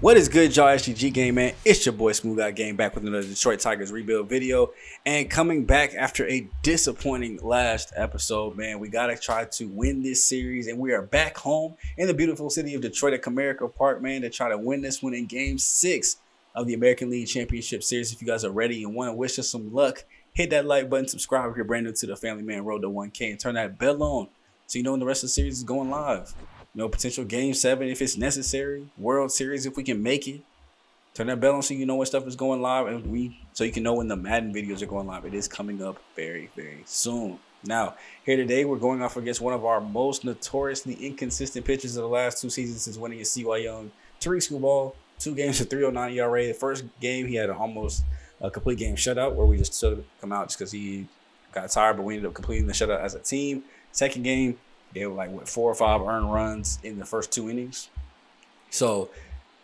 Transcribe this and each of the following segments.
What is good, y'all? SGG Game, man. It's your boy SmooveGotGame back with another Detroit Tigers rebuild video. And coming back after a disappointing last episode, man. We got to try to win this series. And we are back home in the beautiful city of Detroit at Comerica Park, man, to try to win this one in Game 6 of the American League Championship Series. If you guys are ready and want to wish us some luck, hit that like button, subscribe if you're brand new to the Family Man Road to 1K, and turn that bell on so you know when the rest of the series is going live. Potential Game 7 if it's necessary. World Series if we can make it. Turn that bell on so you know when stuff is going live, and so you can know when the Madden videos are going live. It is coming up very, very soon. Now, here today, we're going off against one of our most notoriously inconsistent pitchers of the last 2 seasons since winning a CY Young. Tariq Skubal, 2 games to 3.09 ERA. The first game, he had almost a complete game shutout where we just took him out just because he got tired, but we ended up completing the shutout as a team. Second game, they were like, 4 or 5 earned runs in the first 2 innings. So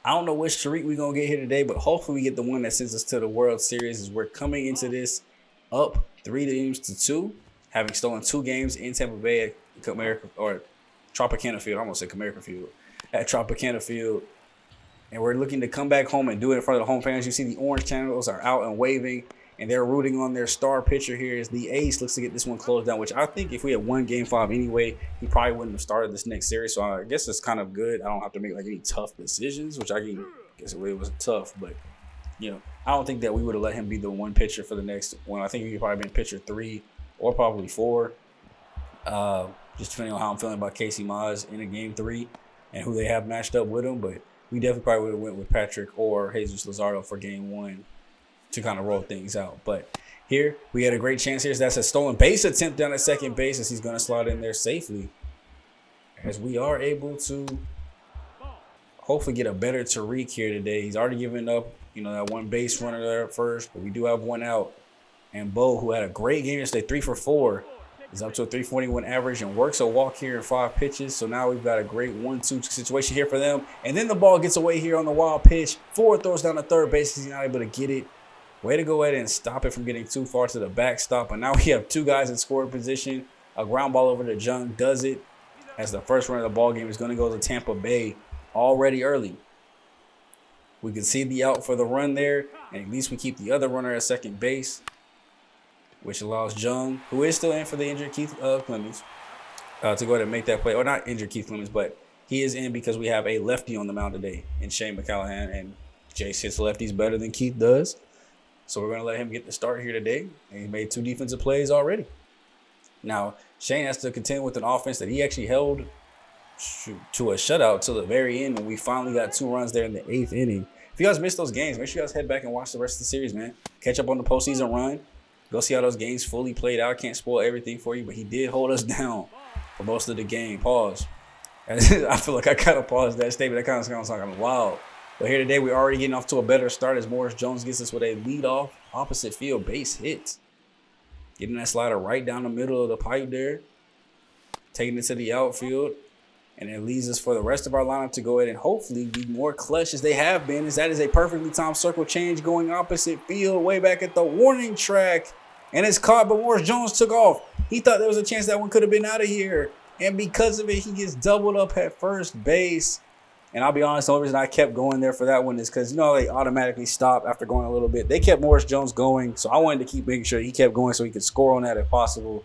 I don't know which Tariq we're going to get here today, but hopefully we get the one that sends us to the World Series. As we're coming into this up 3-2, having stolen 2 games in Tampa Bay at Comerica, or Tropicana Field. I almost said Comerica Field. At Tropicana Field. And we're looking to come back home and do it in front of the home fans. You see the orange channels are out and waving, and they're rooting on their star pitcher here as the ace looks to get this one closed down, which I think if we had won Game 5 anyway, he probably wouldn't have started this next series. So I guess it's kind of good. I don't have to make any tough decisions, which I guess it was tough. But, I don't think that we would have let him be the one pitcher for the next one. I think he could probably been pitcher 3 or probably 4, just depending on how I'm feeling about Casey Mize in a Game 3 and who they have matched up with him. But we definitely probably would have went with Patrick or Jesus Luzardo for Game 1 to kind of roll things out. But here, we had a great chance here. That's a stolen base attempt down at second base as he's going to slide in there safely. As we are able to hopefully get a better Tariq here today. He's already given up, that one base runner there at first, but we do have one out. And Bo, who had a great game yesterday, 3 for 4, is up to a 341 average and works a walk here in 5 pitches. So now we've got a great 1-2 situation here for them. And then the ball gets away here on the wild pitch. Ford throws down to third base. He's not able to get it. Way to go ahead and stop it from getting too far to the backstop. And now we have 2 guys in scoring position. A ground ball over to Jung does it as the first run of the ball game is going to go to Tampa Bay already early. We can see the out for the run there, and at least we keep the other runner at second base, which allows Jung, who is still in for the injured Keith Clemens, to go ahead and make that play. Or not injured Keith Clemens, but he is in because we have a lefty on the mound today in Shane McCallahan, and Jace hits lefties better than Keith does. So we're going to let him get the start here today. And he made 2 defensive plays already. Now, Shane has to contend with an offense that he actually held to a shutout till the very end when we finally got 2 runs there in the 8th inning. If you guys missed those games, make sure you guys head back and watch the rest of the series, man. Catch up on the postseason run. Go see how those games fully played out. Can't spoil everything for you, but he did hold us down for most of the game. Pause. I feel like I kind of paused that statement. That kind of sounds like I'm wild. But here today, we're already getting off to a better start as Morris Jones gets us with a leadoff opposite field base hit. Getting that slider right down the middle of the pipe there. Taking it to the outfield. And it leads us for the rest of our lineup to go ahead and hopefully be more clutch as they have been. As that is a perfectly timed circle change going opposite field way back at the warning track. And it's caught, but Morris Jones took off. He thought there was a chance that one could have been out of here. And because of it, he gets doubled up at first base. And I'll be honest, the only reason I kept going there for that one is because, they automatically stop after going a little bit. They kept Morris Jones going, so I wanted to keep making sure he kept going so he could score on that if possible.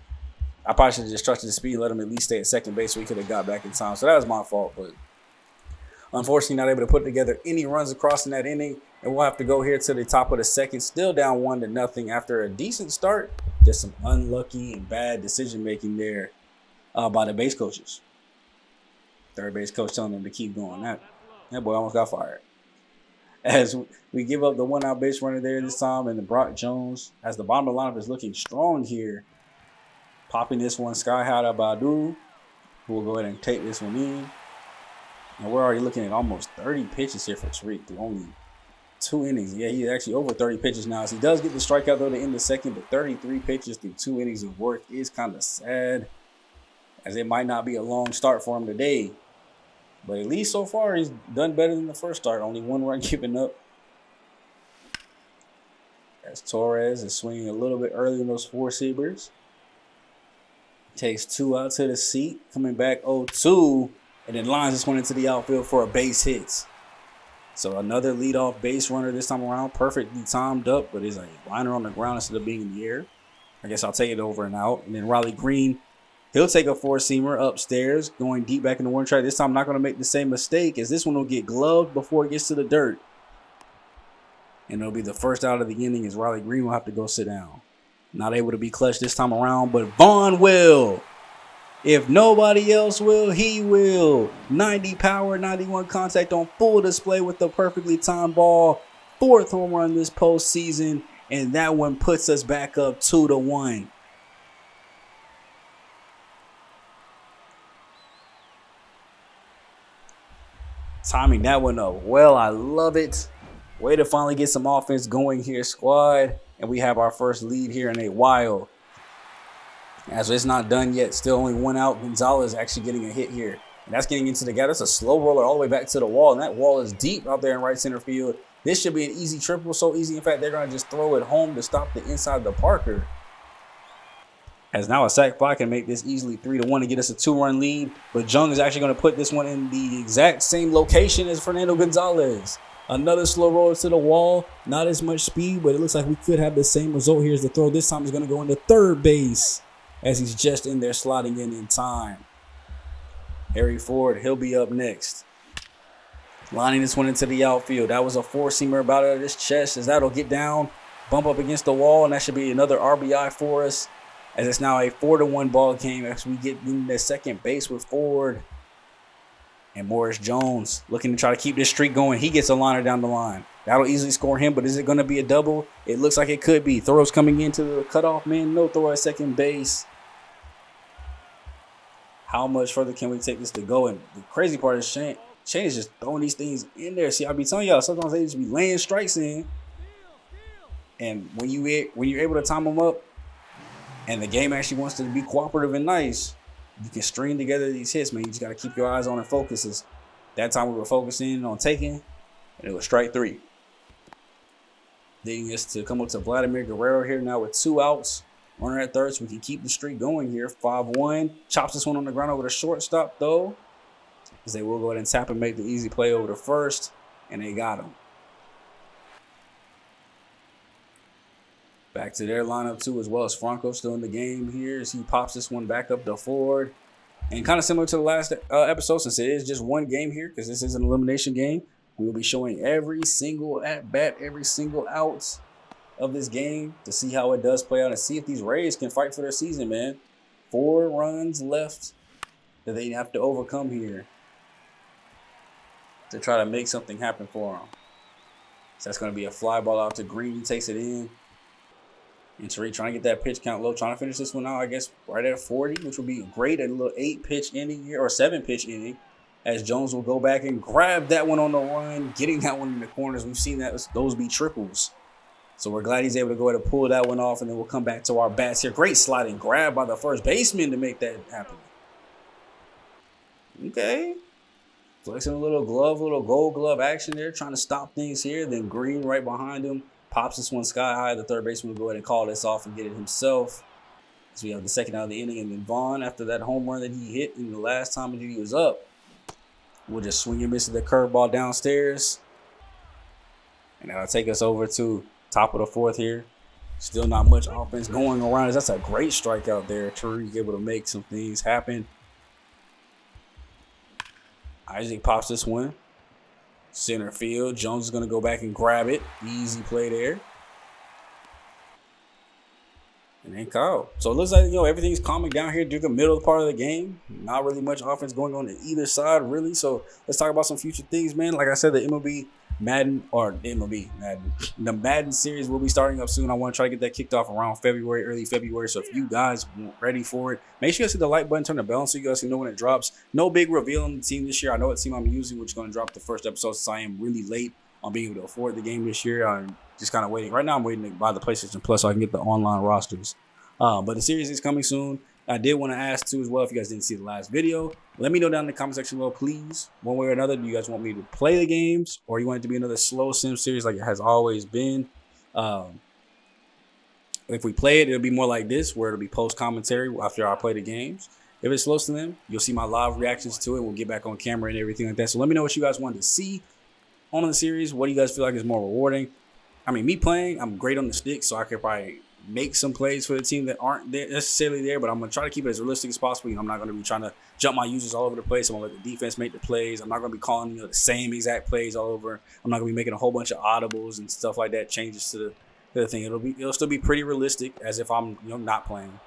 I probably should have just trusted the speed, let him at least stay at second base so he could have got back in time. So that was my fault, but unfortunately not able to put together any runs across in that inning. And we'll have to go here to the top of the second, still down 1-0 after a decent start. Just some unlucky and bad decision-making there by the base coaches. Third base coach telling them to keep going. That boy almost got fired. As we give up the 1-out base runner there this time, and the Brock Jones, as the bottom of the lineup is looking strong here. Popping this one sky high to Badu, who will go ahead and take this one in. And we're already looking at almost 30 pitches here for Tariq through only 2 innings. Yeah, he's actually over 30 pitches now. So he does get the strikeout though to end the second, but 33 pitches through 2 innings of work is kind of sad, as it might not be a long start for him today. But at least so far, he's done better than the first start. Only 1 run given up. As Torres is swinging a little bit early in those 4-seamers. Takes 2 out to the seat. Coming back 0-2. And then lines this one into the outfield for a base hit. So another leadoff base runner this time around, perfectly timed up, but is a liner on the ground instead of being in the air. I guess I'll take it over and out. And then Riley Green, he'll take a four-seamer upstairs, going deep back in the warning track. This time I'm not going to make the same mistake, as this one will get gloved before it gets to the dirt. And it'll be the first out of the inning, as Riley Green will have to go sit down. Not able to be clutch this time around, but Vaughn will. If nobody else will, he will. 90 power, 91 contact on full display with the perfectly timed ball. 4th home run this postseason, and that one puts us back up 2-1. Timing that one up well. I love it. Way to finally get some offense going here, squad. And we have our first lead here in a while. As it's not done yet, still only 1 out. Gonzalez actually getting a hit here. And that's getting into the gap. That's a slow roller all the way back to the wall. And that wall is deep out there in right center field. This should be an easy triple. So easy, in fact, they're going to just throw it home to stop the inside of the Parker. As now a sac fly can make this easily 3-1 to get us a 2-run lead. But Jung is actually going to put this one in the exact same location as Fernando Gonzalez. Another slow roller to the wall. Not as much speed, but it looks like we could have the same result here as the throw. This time is going to go into third base as he's just in there slotting in time. Harry Ford, he'll be up next. Lining this one into the outfield. That was a four-seamer about out of his chest, as that'll get down, bump up against the wall, and that should be another RBI for us, as it's now a 4-1 ball game as we get in the second base with Ford. And Morris Jones looking to try to keep this streak going. He gets a liner down the line. That'll easily score him, but is it going to be a double? It looks like it could be. Throws coming into the cutoff man. No throw at second base. How much further can we take this to go? And the crazy part is Shane is just throwing these things in there. See, I'll be telling y'all, sometimes they just be laying strikes in. And when you're able to time them up and the game actually wants to be cooperative and nice, you can string together these hits, man. You just got to keep your eyes on and focuses. That time we were focusing on taking, and it was strike 3. Leading us to come up to Vladimir Guerrero here now with 2 outs. Runner at third, so we can keep the streak going here. 5-1. Chops this one on the ground over the shortstop, though, as they will go ahead and tap and make the easy play over to first, and they got him. Back to their lineup, too, as well as Franco still in the game here as he pops this one back up to Ford. And kind of similar to the last episode, since it is just one game here, because this is an elimination game, we will be showing every single at-bat, every single out of this game to see how it does play out and see if these Rays can fight for their season, man. 4 runs left that they have to overcome here to try to make something happen for them. So that's going to be a fly ball out to Green. He takes it in. And Tariq trying to get that pitch count low, trying to finish this one out, I guess, right at 40, which would be great. A little 8-pitch inning here, or 7-pitch inning, as Jones will go back and grab that one on the run, getting that one in the corners. We've seen that those be triples. So we're glad he's able to go ahead and pull that one off, and then we'll come back to our bats here. Great sliding grab by the first baseman to make that happen. Okay. Flexing a little gold glove action there, trying to stop things here. Then Green right behind him. Pops this one sky high. The third baseman will go ahead and call this off and get it himself. So we have the second out of the inning. And then Vaughn, after that home run that he hit in the last time that he was up, will just swing and miss the curveball downstairs. And that'll take us over to top of the 4th here. Still not much offense going around. That's a great strikeout there. Tariq able to make some things happen. Isaac pops this one. Center field. Jones is going to go back and grab it. Easy play there. And then Kyle. So it looks like, everything's calming down here through the middle part of the game. Not really much offense going on either side, really. So let's talk about some future things, man. Like I said, the MLB the Madden series will be starting up soon. I want to try to get that kicked off around early February. So if you guys are ready for it, make sure you guys hit the like button, turn the bell on so you guys can know when it drops. No big reveal on the team this year. I know what team I'm using, which is going to drop the first episode since I am really late on being able to afford the game this year. I'm just kind of waiting. Right now I'm waiting to buy the PlayStation Plus so I can get the online rosters. But the series is coming soon. I did want to ask too as well, if you guys didn't see the last video, let me know down in the comment section below, please. One way or another, do you guys want me to play the games, or you want it to be another slow sim series like it has always been? If we play it, it'll be more like this, where it'll be post commentary after I play the games. If it's close to them, you'll see my live reactions to it. We'll get back on camera and everything like that. So let me know what you guys wanted to see. on the series, what do you guys feel like is more rewarding? I mean, me playing, I'm great on the stick, so I could probably make some plays for the team that aren't there necessarily there, but I'm going to try to keep it as realistic as possible. You know, I'm not going to be trying to jump my users all over the place. I'm going to let the defense make the plays. I'm not going to be calling, the same exact plays all over. I'm not going to be making a whole bunch of audibles and stuff like that, changes to the thing. It'll still be pretty realistic as if I'm, not playing,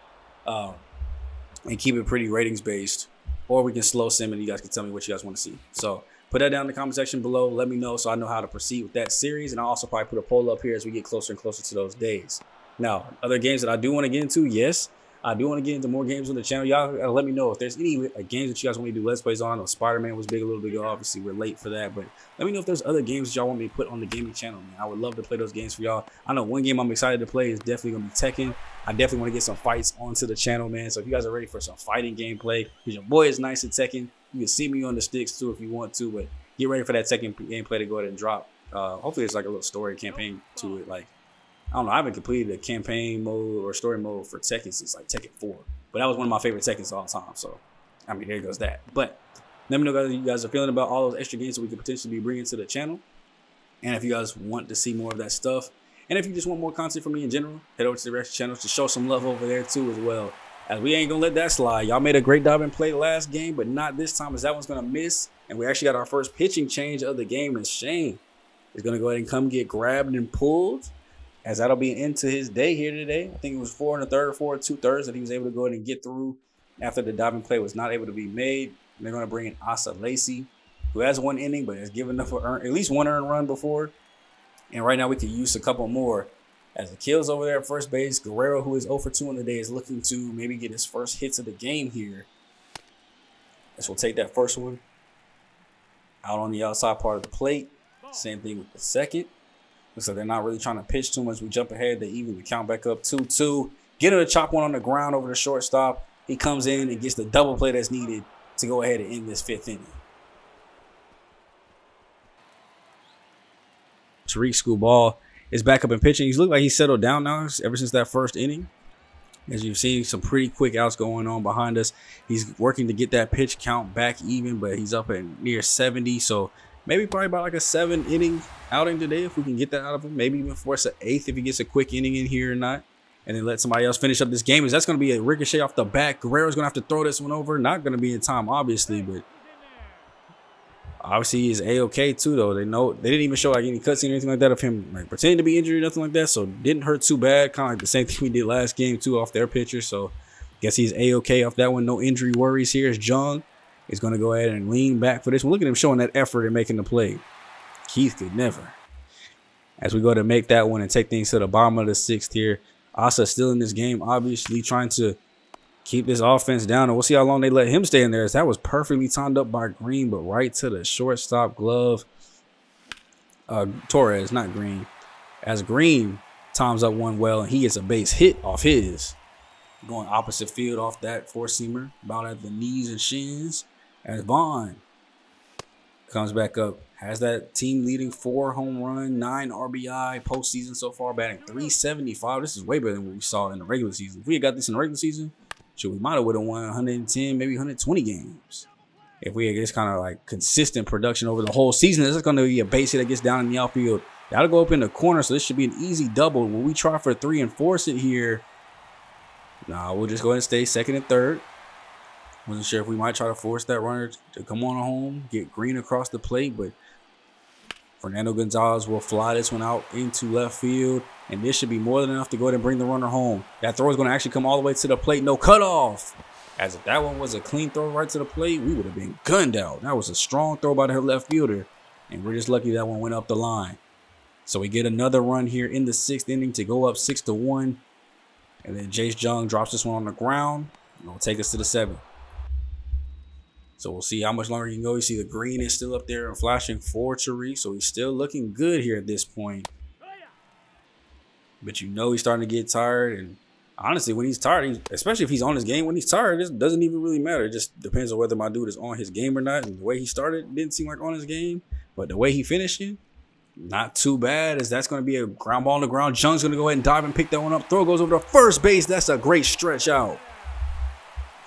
and keep it pretty ratings based. Or we can slow sim and you guys can tell me what you guys want to see. So put that down in the comment section below. Let me know so I know how to proceed with that series. And I'll also probably put a poll up here as we get closer and closer to those days. Now, other games that I do want to get into, yes, I do want to get into more games on the channel. Y'all gotta let me know if there's any games that you guys want me to do Let's Plays on. I know Spider-Man was big a little bit ago. Obviously, we're late for that. But let me know if there's other games that y'all want me to put on the gaming channel, man. I would love to play those games for y'all. I know one game I'm excited to play is definitely going to be Tekken. I definitely want to get some fights onto the channel, man. So if you guys are ready for some fighting gameplay, because your boy is nice at Tekken, you can see me on the sticks too if you want to. But get ready for that Tekken gameplay to go ahead and drop. Hopefully, it's like a little story campaign to it. Like, I don't know, I haven't completed a campaign mode or story mode for Tekken since like Tekken 4. But that was one of my favorite Tekkens of all time. So, I mean, there goes that. But let me know how you guys are feeling about all those extra games that we could potentially be bringing to the channel. And if you guys want to see more of that stuff. And if you just want more content from me in general, head over to the rest of the channels to show some love over there too as well. As we ain't going to let that slide. Y'all made a great dive and play last game, but not this time as that one's going to miss. And we actually got our first pitching change of the game. And Shane is going to go ahead and come get grabbed and pulled, as that'll be into his day here today. I think it was 4 1/3 or 4 2/3 that he was able to go ahead and get through after the diving play was not able to be made. And they're going to bring in Extasy, who has 1 inning, but has given up at least 1 earned run before. And right now we could use a couple more. As the kills over there at first base, Guerrero, who is 0 for 2 on the day, is looking to maybe get his first hits of the game here. Guess we'll take that first one out on the outside part of the plate. Same thing with the second. Looks like they're not really trying to pitch too much. We jump ahead. They even the count back up 2-2. Get him to chop one on the ground over the shortstop. He comes in and gets the double play that's needed to go ahead and end this 5th inning. Tariq Schoolball is back up in pitching. He's looked like he's settled down now ever since that first inning. As you've seen, some pretty quick outs going on behind us. He's working to get that pitch count back even, but he's up at near 70. So maybe probably about like a 7-inning outing today if we can get that out of him. Maybe even force an 8th if he gets a quick inning in here or not. And then let somebody else finish up this game. That's going to be a ricochet off the bat. Guerrero's going to have to throw this one over. Not going to be in time, obviously, but obviously he's A-OK too, though. They didn't even show like any cutscene or anything like that of him like pretending to be injured or nothing like that. So didn't hurt too bad. Kind of like the same thing we did last game too off their pitcher. So guess he's A-OK off that one. No injury worries here. As Jung is going to go ahead and lean back for this one. Look at him showing that effort and making the play. Keith could never. As we go to make that one and take things to the bottom of the 6th here. Asa still in this game, obviously trying to keep this offense down. And we'll see how long they let him stay in there. As that was perfectly timed up by Green, but right to the shortstop glove. Torres, not Green. As Green times up one well, and he gets a base hit off his. Going opposite field off that four-seamer, about at the knees and shins. As Vaughn comes back up, has that team-leading 4 home run, 9 RBI postseason so far, batting .375. This is way better than what we saw in the regular season. If we had got this in the regular season, we might have would have won 110, maybe 120 games. If we had this kind of like consistent production over the whole season, this is going to be a base hit that gets down in the outfield. That'll go up in the corner, so this should be an easy double. When we try for 3 and force it here, we'll just go ahead and stay 2nd and 3rd. Wasn't sure if we might try to force that runner to come on home, get Green across the plate, but Fernando Gonzalez will fly this one out into left field, and this should be more than enough to go ahead and bring the runner home. That throw is going to actually come all the way to the plate. No cutoff. As if that one was a clean throw right to the plate, we would have been gunned out. That was a strong throw by the left fielder, and we're just lucky that one went up the line. So we get another run here in the 6th inning to go up 6-1, and then Jace Jung drops this one on the ground, and it'll take us to the 7th. So we'll see how much longer he can go. You see the green is still up there and flashing for Tariq. So he's still looking good here at this point. But he's starting to get tired. And honestly, when he's tired, especially if he's on his game, when he's tired, it doesn't even really matter. It just depends on whether my dude is on his game or not. And the way he started didn't seem like on his game. But the way he finished it, not too bad, as that's going to be a ground ball on the ground. Jung's going to go ahead and dive and pick that one up. Throw goes over to first base. That's a great stretch out.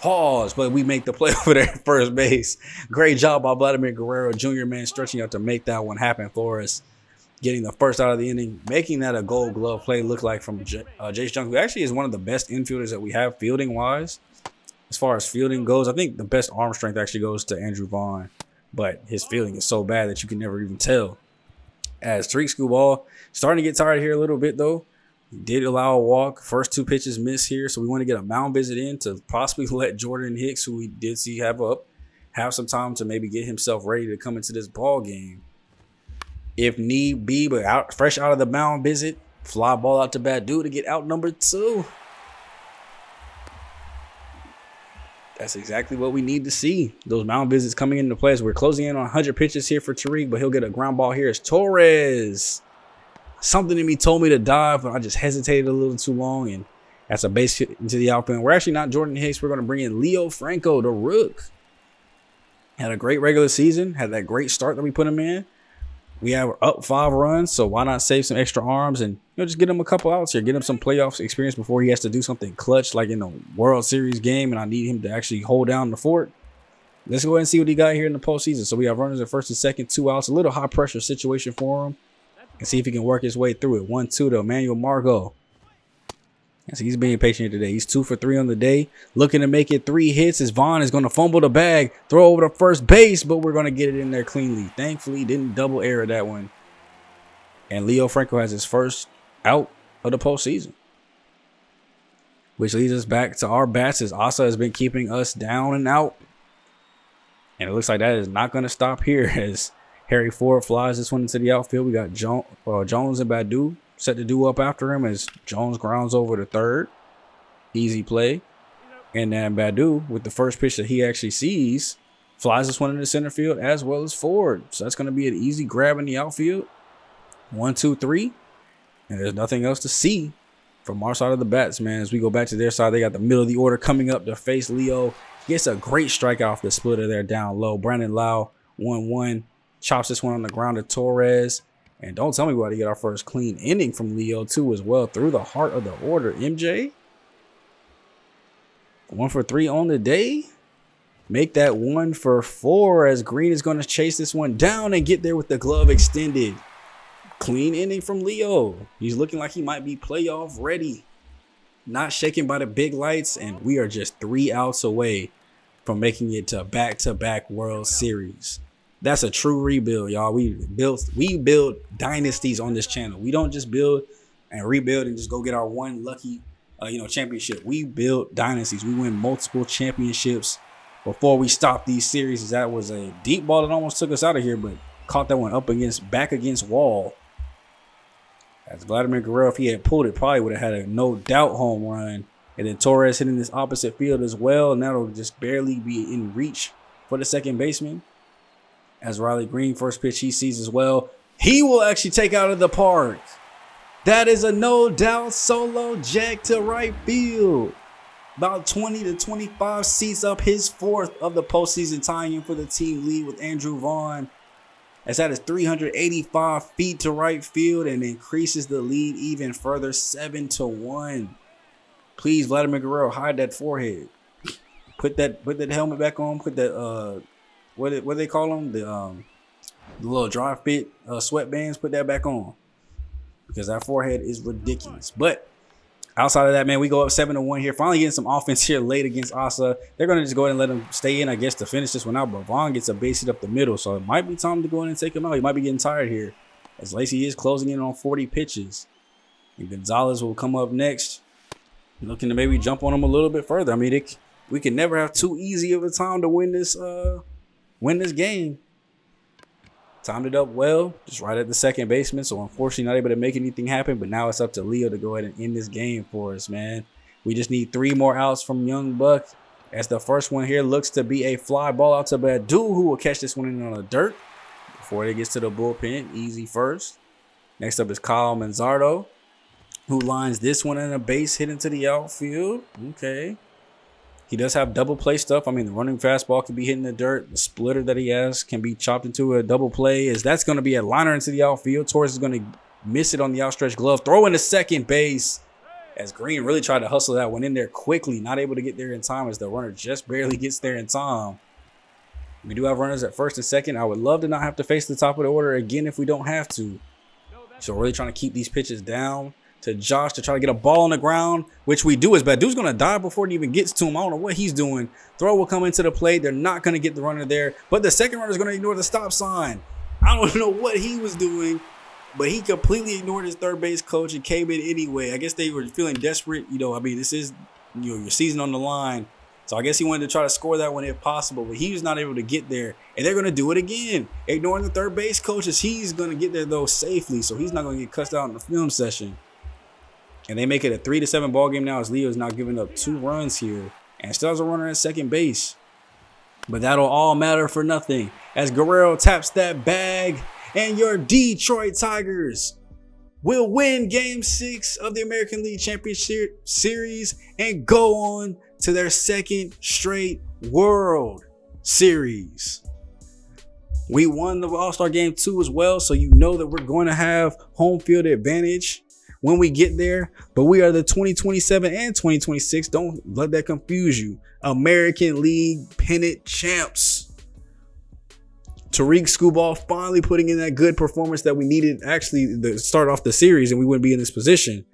Pause, but we make the play over there at first base. Great job by Vladimir Guerrero Jr., man, stretching out to make that one happen for us. Getting the first out of the inning, making that a Gold Glove play look like from Jace Jung, who actually is one of the best infielders that we have fielding-wise. As far as fielding goes, I think the best arm strength actually goes to Andrew Vaughn, but his fielding is so bad that you can never even tell. As Tariq Skubal, starting to get tired here a little bit, though. He did allow a walk. First 2 pitches missed here, so we want to get a mound visit in to possibly let Jordan Hicks, who we did see have some time to maybe get himself ready to come into this ball game. If need be, but fresh out of the mound visit, fly ball out to Badu to get out number 2. That's exactly what we need to see. Those mound visits coming into play as we're closing in on 100 pitches here for Tariq, but he'll get a ground ball here. It's Torres. Something in me told me to dive, but I just hesitated a little too long, and that's a base hit into the outfield. We're actually not Jordan Hicks. We're going to bring in Leo Franco, the rook. Had a great regular season. Had that great start that we put him in. We have up 5 runs, so why not save some extra arms and just get him a couple outs here, get him some playoffs experience before he has to do something clutch like in the World Series game, and I need him to actually hold down the fort. Let's go ahead and see what he got here in the postseason. So we have runners at first and second, 2 outs, a little high pressure situation for him, and see if he can work his way through it. 1-2 to Emmanuel Margot. So he's being patient today. He's 2 for 3 on the day, looking to make it 3 hits as Vaughn is going to fumble the bag, throw over to first base, but we're going to get it in there cleanly. Thankfully, didn't double error that one. And Leo Franco has his first out of the postseason, which leads us back to our bats as Asa has been keeping us down and out. And it looks like that is not going to stop here as Harry Ford flies this one into the outfield. We got Jones and Badu set to do up after him as Jones grounds over to third. Easy play. And then Badu, with the first pitch that he actually sees, flies this one into center field as well as Ford. So that's going to be an easy grab in the outfield. 1, 2, 3. And there's nothing else to see from our side of the bats, man. As we go back to their side, they got the middle of the order coming up to face Leo. Gets a great strikeout off the splitter there down low. Brandon Lau, 1-1. Chops this one on the ground to Torres. And don't tell me we got to get our first clean inning from Leo, too, as well, through the heart of the order. MJ, 1 for 3 on the day. Make that 1 for 4 as Green is going to chase this one down and get there with the glove extended. Clean inning from Leo. He's looking like he might be playoff ready. Not shaken by the big lights, and we are just 3 outs away from making it to back-to-back World Series. That's a true rebuild, y'all. We build dynasties on this channel. We don't just build and rebuild and just go get our one lucky, championship. We build dynasties. We win multiple championships before we stop these series. That was a deep ball that almost took us out of here, but caught that one back against wall. As Vladimir Guerrero, if he had pulled it, probably would have had a no doubt home run. And then Torres hitting this opposite field as well, and that'll just barely be in reach for the second baseman. As Riley Green, first pitch he sees as well, he will actually take out of the park. That is a no doubt solo jack to right field. About 20 to 25 seats up, his 4th of the postseason, tying in for the team lead with Andrew Vaughn. As that is 385 feet to right field and increases the lead even further, 7-1. Please, Vladimir Guerrero, hide that forehead. Put that helmet back on. Put that what do they call them? The little dry fit sweatbands. Put that back on because that forehead is ridiculous. But outside of that, man, we go up 7-1 here. Finally getting some offense here late against Asa. They're going to just go ahead and let him stay in, I guess, to finish this one out. But Vaughn gets a base hit up the middle, so it might be time to go in and take him out. He might be getting tired here as Lacey is closing in on 40 pitches. And Gonzalez will come up next, looking to maybe jump on him a little bit further. I mean, we can never have too easy of a time to win this game. Timed it up well, just right at the second baseman. So unfortunately not able to make anything happen. But now it's up to Leo to go ahead and end this game for us, man. We just need 3 more outs from Young Buck. As the first one here looks to be a fly ball out to Badu, who will catch this one in on the dirt before it gets to the bullpen. Easy first. Next up is Kyle Manzardo, who lines this one in a base hit into the outfield. Okay. He does have double play stuff. I mean, the running fastball can be hitting the dirt. The splitter that he has can be chopped into a double play. That's going to be a liner into the outfield. Torres is going to miss it on the outstretched glove. Throw into second base as Green really tried to hustle that one in there quickly, not able to get there in time as the runner just barely gets there in time. We do have runners at first and second. I would love to not have to face the top of the order again if we don't have to. So really trying to keep these pitches down to Josh to try to get a ball on the ground, which we do. Is Badu's going to die before it even gets to him. I don't know what he's doing. Throw will come into the plate. They're not going to get the runner there, but the second runner is going to ignore the stop sign. I don't know what he was doing, but he completely ignored his third base coach and came in anyway. I guess they were feeling desperate. You know, I mean, this is, you know, your season on the line. So I guess he wanted to try to score that one if possible, but he was not able to get there. And they're going to do it again, ignoring the third base coaches. He's going to get there, though, safely, so he's not going to get cussed out in the film session. And they make it a 3-7 ball game now as Leo's now giving up 2 runs here and still has a runner at second base. But that'll all matter for nothing as Guerrero taps that bag and your Detroit Tigers will win Game 6 of the American League Championship Series and go on to their second straight World Series. We won the All-Star Game 2 as well, so you know that we're going to have home field advantage when we get there. But we are the 2027 and 2026, don't let that confuse you, American League pennant champs. Tariq Skubal finally putting in that good performance that we needed actually to start off the series, and we wouldn't be in this position.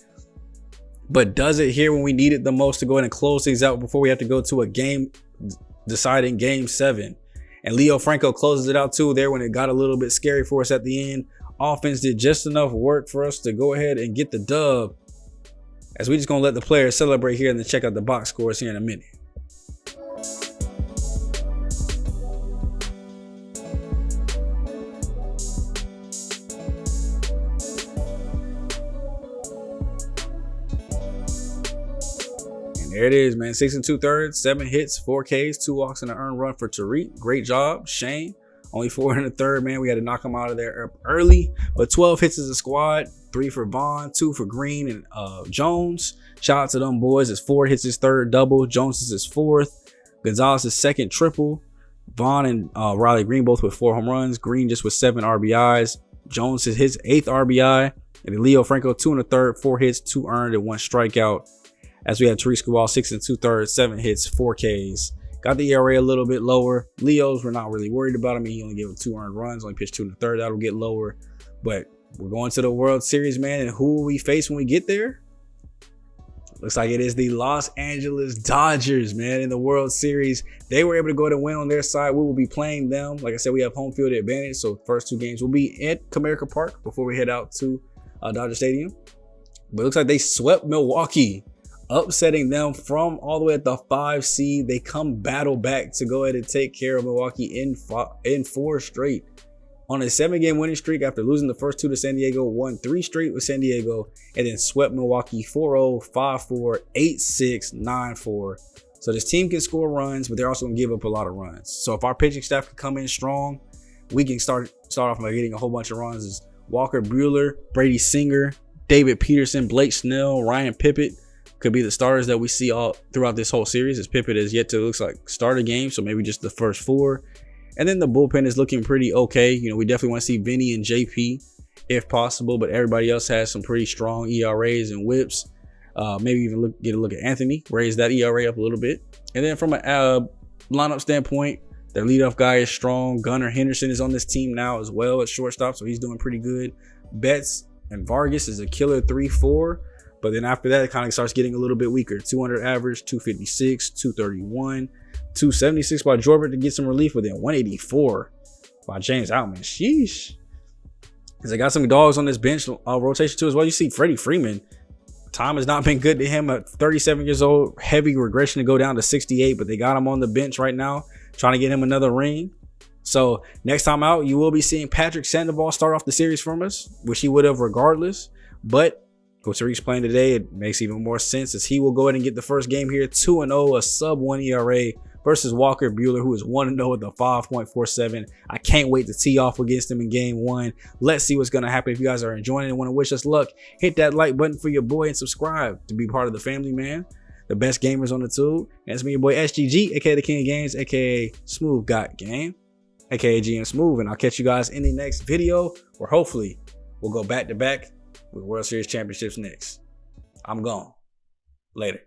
But does it here when we need it the most to go ahead and close things out before we have to go to a game deciding Game 7. And Leo Franco closes it out too there when it got a little bit scary for us at the end. Offense did just enough work for us to go ahead and get the dub, as we just gonna let the players celebrate here and then check out the box scores here in a minute. There it is, man. 6 2/3, 7 hits, 4 Ks, 2 walks, and an earned run for Tariq. Great job, Shane. Only 4 1/3, man. We had to knock him out of there early, but 12 hits as a squad. 3 for Vaughn, 2 for Green and Jones. Shout out to them boys. As Ford hits his 3rd double, Jones is his 4th, Gonzalez' 2nd triple. Vaughn and Riley Green both with 4 home runs. Green just with 7 RBIs. Jones is his 8th RBI, and Leo Franco 2 1/3, 4 hits, 2 earned, and 1 strikeout. As we had Tariq Skubal 6 2/3, 7 hits, 4 Ks. Got the ERA a little bit lower. Leo's, we're not really worried about him. He only gave him 2 earned runs, only pitched 2 1/3. That'll get lower. But we're going to the World Series, man. And who will we face when we get there? Looks like it is the Los Angeles Dodgers, man, in the World Series. They were able to go to win on their side. We will be playing them. Like I said, we have home field advantage. So first 2 games will be at Comerica Park before we head out to Dodger Stadium. But it looks like they swept Milwaukee, upsetting them from all the way at the 5 seed. They come battle back to go ahead and take care of Milwaukee in 4 straight. On a 7-game winning streak after losing the first 2 to San Diego, won 3 straight with San Diego, and then swept Milwaukee 4-0, 5-4, 8-6, 9-4. So this team can score runs, but they're also going to give up a lot of runs. So if our pitching staff can come in strong, we can start off by getting a whole bunch of runs. As Walker Buehler, Brady Singer, David Peterson, Blake Snell, Ryan Pippett could be the starters that we see all throughout this whole series, as Pippett has yet to, looks like, start a game, so maybe just the first 4. And then the bullpen is looking pretty okay. You know, we definitely want to see Vinny and JP if possible, but everybody else has some pretty strong ERAs and whips. Maybe even get a look at Anthony, raise that ERA up a little bit. And then from a lineup standpoint, their leadoff guy is strong. Gunnar Henderson is on this team now as well at shortstop, so he's doing pretty good. Betts and Vargas is a killer 3-4. But then after that, it kind of starts getting a little bit weaker. 200 average, 256, 231, 276 by Jorbert to get some relief, but then 184 by James Outman. Sheesh. Because they got some dogs on this bench rotation too as well. You see Freddie Freeman. Time has not been good to him at 37 years old. Heavy regression to go down to 68, but they got him on the bench right now, trying to get him another ring. So next time out, you will be seeing Patrick Sandoval start off the series from us, which he would have regardless. But what Tariq's playing today, it makes even more sense as he will go ahead and get the first game here, 2-0, a sub-1 ERA versus Walker Buehler, who is 1-0 with a 5.47. I can't wait to tee off against him in Game 1. Let's see what's going to happen. If you guys are enjoying it and want to wish us luck, hit that like button for your boy and subscribe to be part of the family, man. The best gamers on the tube. And it's me, your boy SGG, aka the King of Games, aka SmooveGotGame, aka GM Smooth. And I'll catch you guys in the next video, where hopefully we'll go back to back with World Series championships next. I'm gone. Later.